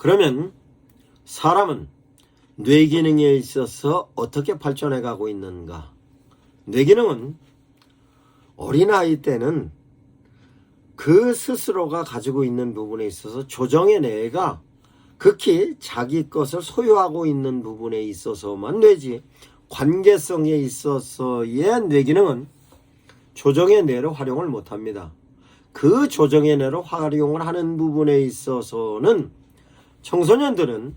그러면 사람은 뇌 기능에 있어서 어떻게 발전해 가고 있는가? 뇌 기능은 어린아이 때는 그 스스로가 가지고 있는 부분에 있어서 조정의 뇌가 극히 자기 것을 소유하고 있는 부분에 있어서만 뇌지, 관계성에 있어서의 뇌 기능은 조정의 뇌로 활용을 못합니다. 그 조정의 뇌로 활용을 하는 부분에 있어서는 청소년들은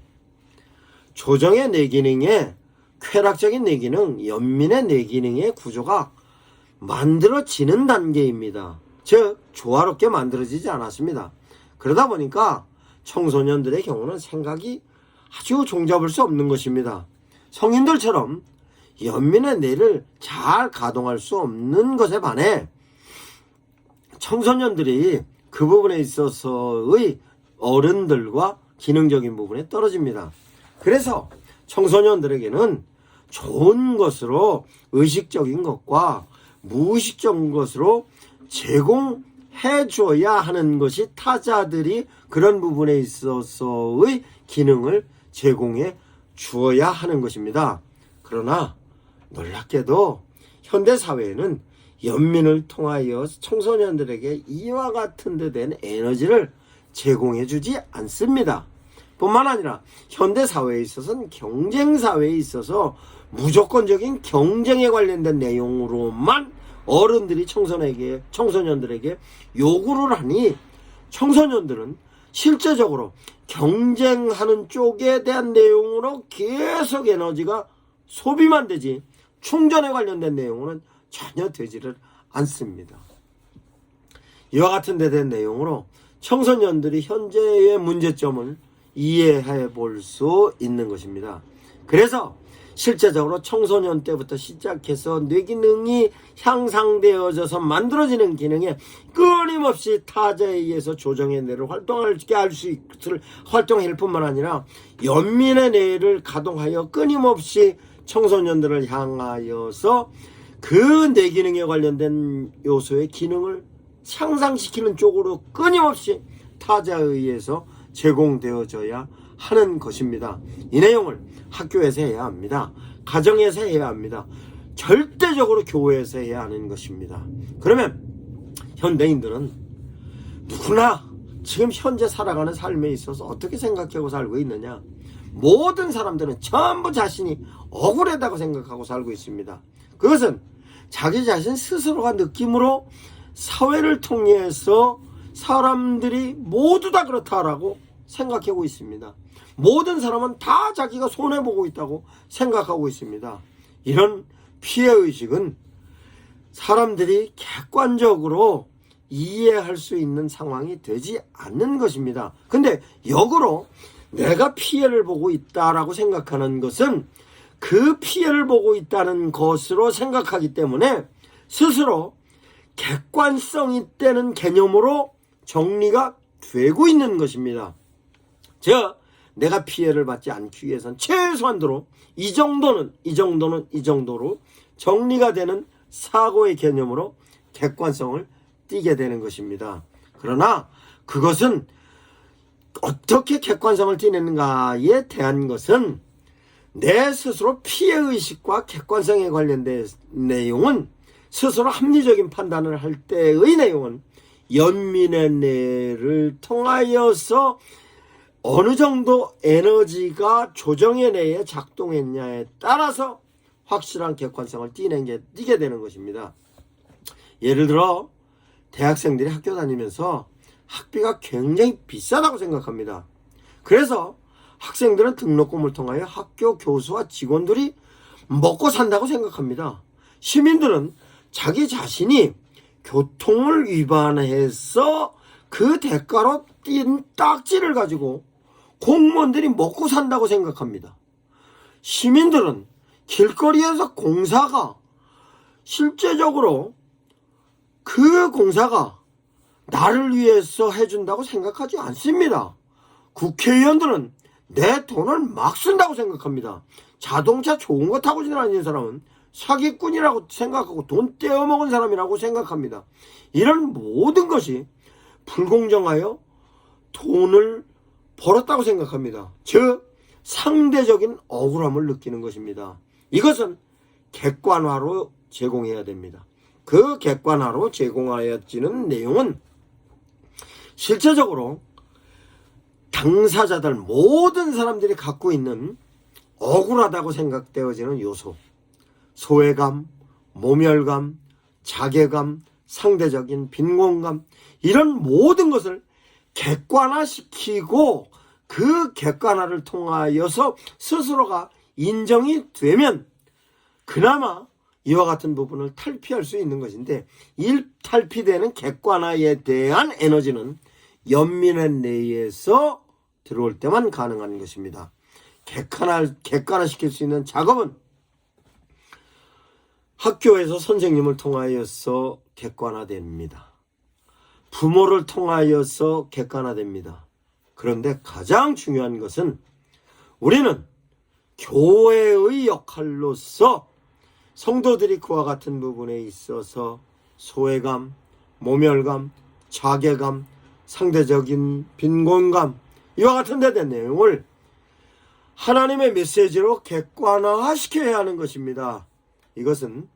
조정의 뇌 기능의 쾌락적인 뇌 기능, 연민의 뇌 기능의 구조가 만들어지는 단계입니다. 즉 조화롭게 만들어지지 않았습니다. 그러다 보니까 청소년들의 경우는 생각이 아주 종잡을 수 없는 것입니다. 성인들처럼 연민의 뇌를 잘 가동할 수 없는 것에 반해 청소년들이 그 부분에 있어서의 어른들과 기능적인 부분에 떨어집니다. 그래서 청소년들에게는 좋은 것으로 의식적인 것과 무의식적인 것으로 제공해줘야 하는 것이 타자들이 그런 부분에 있어서의 기능을 제공해 주어야 하는 것입니다. 그러나 놀랍게도 현대사회에는 연민을 통하여 청소년들에게 이와 같은 데 된 에너지를 제공해 주지 않습니다. 뿐만 아니라 현대사회에 있어서는 경쟁사회에 있어서 무조건적인 경쟁에 관련된 내용으로만 어른들이 청소년들에게 요구를 하니 청소년들은 실제적으로 경쟁하는 쪽에 대한 내용으로 계속 에너지가 소비만 되지 충전에 관련된 내용은 전혀 되지를 않습니다. 이와 같은 데 된 내용으로 청소년들이 현재의 문제점을 이해해 볼 수 있는 것입니다. 그래서 실제적으로 청소년 때부터 시작해서 뇌 기능이 향상되어져서 만들어지는 기능에 끊임없이 타자에 의해서 조정의 뇌를 활동하게 할 수 있을 활동할 뿐만 아니라 연민의 뇌를 가동하여 끊임없이 청소년들을 향하여서 그 뇌 기능에 관련된 요소의 기능을 향상시키는 쪽으로 끊임없이 타자에 의해서 제공되어져야 하는 것입니다. 이 내용을 학교에서 해야 합니다. 가정에서 해야 합니다. 절대적으로 교회에서 해야 하는 것입니다. 그러면 현대인들은 누구나 지금 현재 살아가는 삶에 있어서 어떻게 생각하고 살고 있느냐? 모든 사람들은 전부 자신이 억울하다고 생각하고 살고 있습니다. 그것은 자기 자신 스스로가 느낌으로 사회를 통해서 사람들이 모두 다 그렇다라고 생각하고 있습니다. 모든 사람은 다 자기가 손해보고 있다고 생각하고 있습니다. 이런 피해의식은 사람들이 객관적으로 이해할 수 있는 상황이 되지 않는 것입니다. 근데 역으로 내가 피해를 보고 있다라고 생각하는 것은 그 피해를 보고 있다는 것으로 생각하기 때문에 스스로 객관성 있다는 개념으로 정리가 되고 있는 것입니다. 즉 내가 피해를 받지 않기 위해서는 최소한도로 이 정도로 정리가 되는 사고의 개념으로 객관성을 띠게 되는 것입니다. 그러나 그것은 어떻게 객관성을 띠는가에 대한 것은 내 스스로 피해의식과 객관성에 관련된 내용은 스스로 합리적인 판단을 할 때의 내용은 연민의 뇌를 통하여서 어느 정도 에너지가 조정의 뇌에 작동했냐에 따라서 확실한 객관성을 띠게 되는 것입니다. 예를 들어 대학생들이 학교 다니면서 학비가 굉장히 비싸다고 생각합니다. 그래서 학생들은 등록금을 통하여 학교 교수와 직원들이 먹고 산다고 생각합니다. 시민들은 자기 자신이 교통을 위반해서 그 대가로 띈 딱지를 가지고 공무원들이 먹고 산다고 생각합니다. 시민들은 길거리에서 공사가 실제적으로 그 공사가 나를 위해서 해준다고 생각하지 않습니다. 국회의원들은 내 돈을 막 쓴다고 생각합니다. 자동차 좋은 거 타고 지나다니는 사람은 사기꾼이라고 생각하고 돈 떼어먹은 사람이라고 생각합니다. 이런 모든 것이 불공정하여 돈을 벌었다고 생각합니다. 즉 상대적인 억울함을 느끼는 것입니다. 이것은 객관화로 제공해야 됩니다. 그 객관화로 제공하여지는 내용은 실제적으로 당사자들 모든 사람들이 갖고 있는 억울하다고 생각되어지는 요소, 소외감, 모멸감, 자괴감, 상대적인 빈곤감, 이런 모든 것을 객관화시키고 그 객관화를 통하여서 스스로가 인정이 되면 그나마 이와 같은 부분을 탈피할 수 있는 것인데, 이 탈피되는 객관화에 대한 에너지는 연민의 내에서 들어올 때만 가능한 것입니다. 객관화시킬 수 있는 작업은 학교에서 선생님을 통하여서 객관화됩니다. 부모를 통하여서 객관화됩니다. 그런데 가장 중요한 것은 우리는 교회의 역할로서 성도들이 그와 같은 부분에 있어서 소외감, 모멸감, 자괴감, 상대적인 빈곤감, 이와 같은 데 대한 내용을 하나님의 메시지로 객관화시켜야 하는 것입니다. 이것은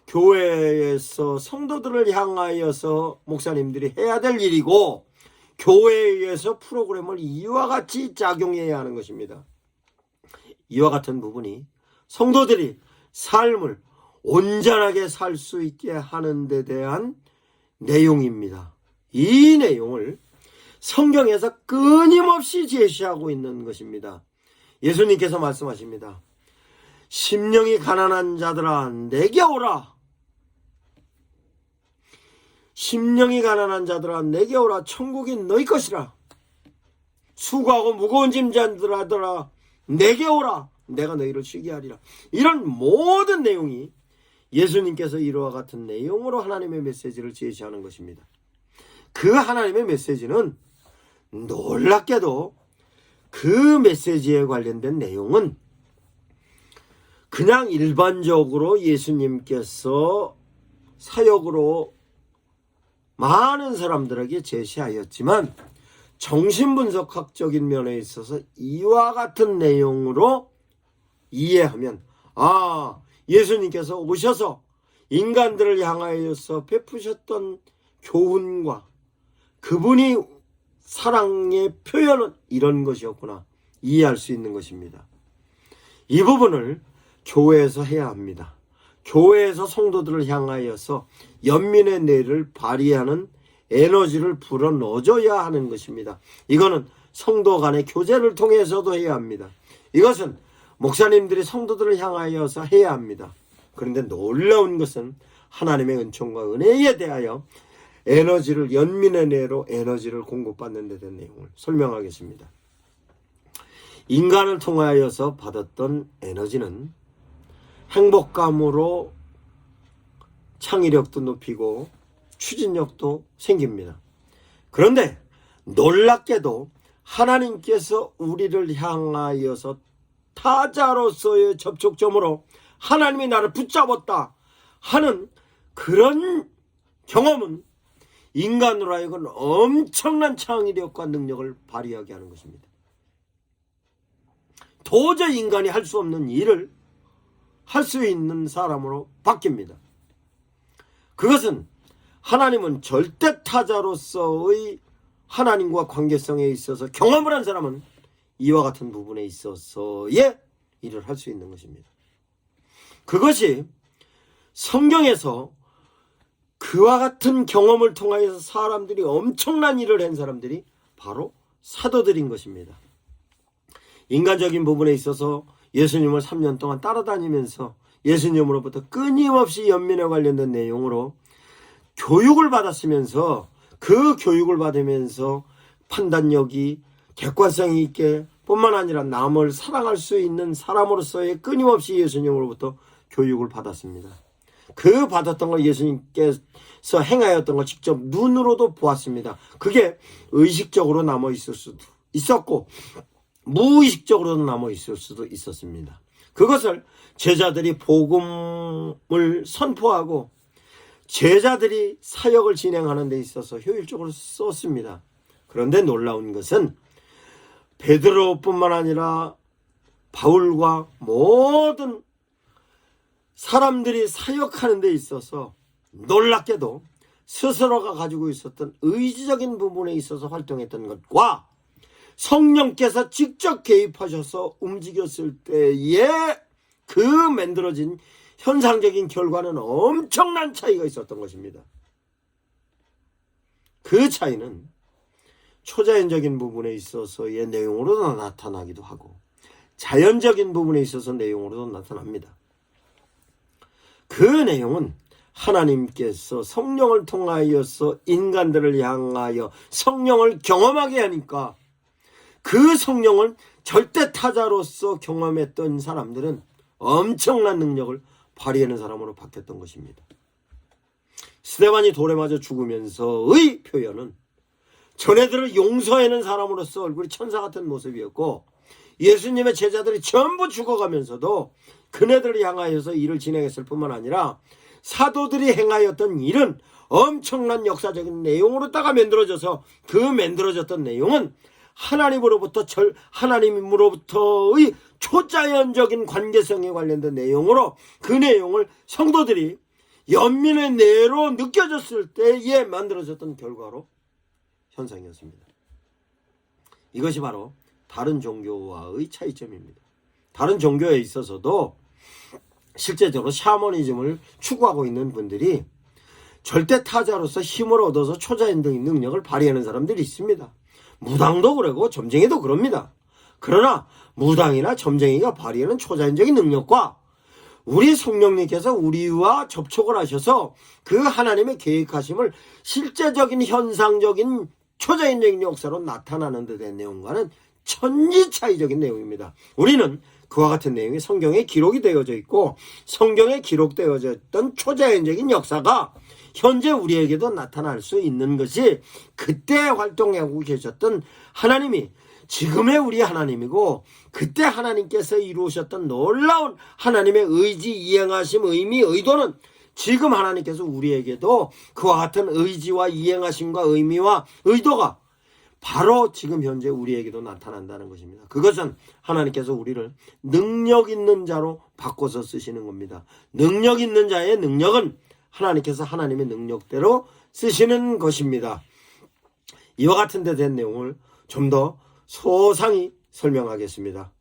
교회에서 성도들을 향하여서 목사님들이 해야 될 일이고, 교회에서 프로그램을 이와 같이 작용해야 하는 것입니다. 이와 같은 부분이 성도들이 삶을 온전하게 살 수 있게 하는 데 대한 내용입니다. 이 내용을 성경에서 끊임없이 제시하고 있는 것입니다. 예수님께서 말씀하십니다. 심령이 가난한 자들아 내게 오라. 심령이 가난한 자들아 내게 오라. 천국이 너희 것이라. 수고하고 무거운 짐자들아 내게 오라. 내가 너희를 쉬게 하리라. 이런 모든 내용이 예수님께서 이와 같은 내용으로 하나님의 메시지를 제시하는 것입니다. 그 하나님의 메시지는 놀랍게도 그 메시지에 관련된 내용은 그냥 일반적으로 예수님께서 사역으로 많은 사람들에게 제시하였지만, 정신분석학적인 면에 있어서 이와 같은 내용으로 이해하면, 예수님께서 오셔서 인간들을 향하여서 베푸셨던 교훈과 그분이 사랑의 표현은 이런 것이었구나, 이해할 수 있는 것입니다. 이 부분을 교회에서 해야 합니다. 교회에서 성도들을 향하여서 연민의 내를 발휘하는 에너지를 불어넣어줘야 하는 것입니다. 이거는 성도 간의 교제를 통해서도 해야 합니다. 이것은 목사님들이 성도들을 향하여서 해야 합니다. 그런데 놀라운 것은 하나님의 은총과 은혜에 대하여 에너지를, 연민의 내로 에너지를 공급받는 데 대한 내용을 설명하겠습니다. 인간을 통하여서 받았던 에너지는 행복감으로 창의력도 높이고 추진력도 생깁니다. 그런데 놀랍게도 하나님께서 우리를 향하여서 타자로서의 접촉점으로 하나님이 나를 붙잡았다 하는 그런 경험은 인간으로 하여금 엄청난 창의력과 능력을 발휘하게 하는 것입니다. 도저히 인간이 할 수 없는 일을 할 수 있는 사람으로 바뀝니다. 그것은 하나님은 절대 타자로서의 하나님과 관계성에 있어서 경험을 한 사람은 이와 같은 부분에 있어서의 일을 할 수 있는 것입니다. 그것이 성경에서 그와 같은 경험을 통하여서 사람들이 엄청난 일을 한 사람들이 바로 사도들인 것입니다. 인간적인 부분에 있어서 예수님을 3년 동안 따라다니면서 예수님으로부터 끊임없이 연민에 관련된 내용으로 교육을 받았으면서, 그 교육을 받으면서 판단력이, 객관성이 있게 뿐만 아니라 남을 사랑할 수 있는 사람으로서의 끊임없이 예수님으로부터 교육을 받았습니다. 그 받았던 걸 예수님께서 행하였던 걸 직접 눈으로도 보았습니다. 그게 의식적으로 남아 있을 수도 있었고 무의식적으로도 남아 있을 수도 있었습니다. 그것을 제자들이 복음을 선포하고 제자들이 사역을 진행하는 데 있어서 효율적으로 썼습니다. 그런데 놀라운 것은 베드로뿐만 아니라 바울과 모든 사람들이 사역하는 데 있어서 놀랍게도 스스로가 가지고 있었던 의지적인 부분에 있어서 활동했던 것과 성령께서 직접 개입하셔서 움직였을 때에 그 만들어진 현상적인 결과는 엄청난 차이가 있었던 것입니다. 그 차이는 초자연적인 부분에 있어서의 내용으로도 나타나기도 하고 자연적인 부분에 있어서 내용으로도 나타납니다. 그 내용은 하나님께서 성령을 통하여서 인간들을 향하여 성령을 경험하게 하니까 그 성령을 절대 타자로서 경험했던 사람들은 엄청난 능력을 발휘하는 사람으로 바뀌었던 것입니다. 스데반이 돌에 맞아 죽으면서의 표현은 전애들을 용서하는 사람으로서 얼굴이 천사 같은 모습이었고 예수님의 제자들이 전부 죽어가면서도 그네들을 향하여서 일을 진행했을 뿐만 아니라 사도들이 행하였던 일은 엄청난 역사적인 내용으로다가 만들어져서 그 만들어졌던 내용은 하나님으로부터의 초자연적인 관계성에 관련된 내용으로 그 내용을 성도들이 연민의 내로 느껴졌을 때에 만들어졌던 결과로 현상이었습니다. 이것이 바로 다른 종교와의 차이점입니다. 다른 종교에 있어서도 실제적으로 샤머니즘을 추구하고 있는 분들이 절대 타자로서 힘을 얻어서 초자연적인 능력을 발휘하는 사람들이 있습니다. 무당도 그러고 점쟁이도 그럽니다. 그러나 무당이나 점쟁이가 발휘하는 초자연적인 능력과 우리 성령님께서 우리와 접촉을 하셔서 그 하나님의 계획하심을 실제적인 현상적인 초자연적인 역사로 나타나는 데 대한 내용과는 천지차이적인 내용입니다. 우리는 그와 같은 내용이 성경에 기록이 되어져 있고 성경에 기록되어져 있던 초자연적인 역사가 현재 우리에게도 나타날 수 있는 것이 그때 활동하고 계셨던 하나님이 지금의 우리 하나님이고 그때 하나님께서 이루셨던 놀라운 하나님의 의지, 이행하심, 의미, 의도는 지금 하나님께서 우리에게도 그와 같은 의지와 이행하심과 의미와 의도가 바로 지금 현재 우리에게도 나타난다는 것입니다. 그것은 하나님께서 우리를 능력 있는 자로 바꿔서 쓰시는 겁니다. 능력 있는 자의 능력은 하나님께서 하나님의 능력대로 쓰시는 것입니다. 이와 같은 데 된 내용을 좀 더 소상히 설명하겠습니다.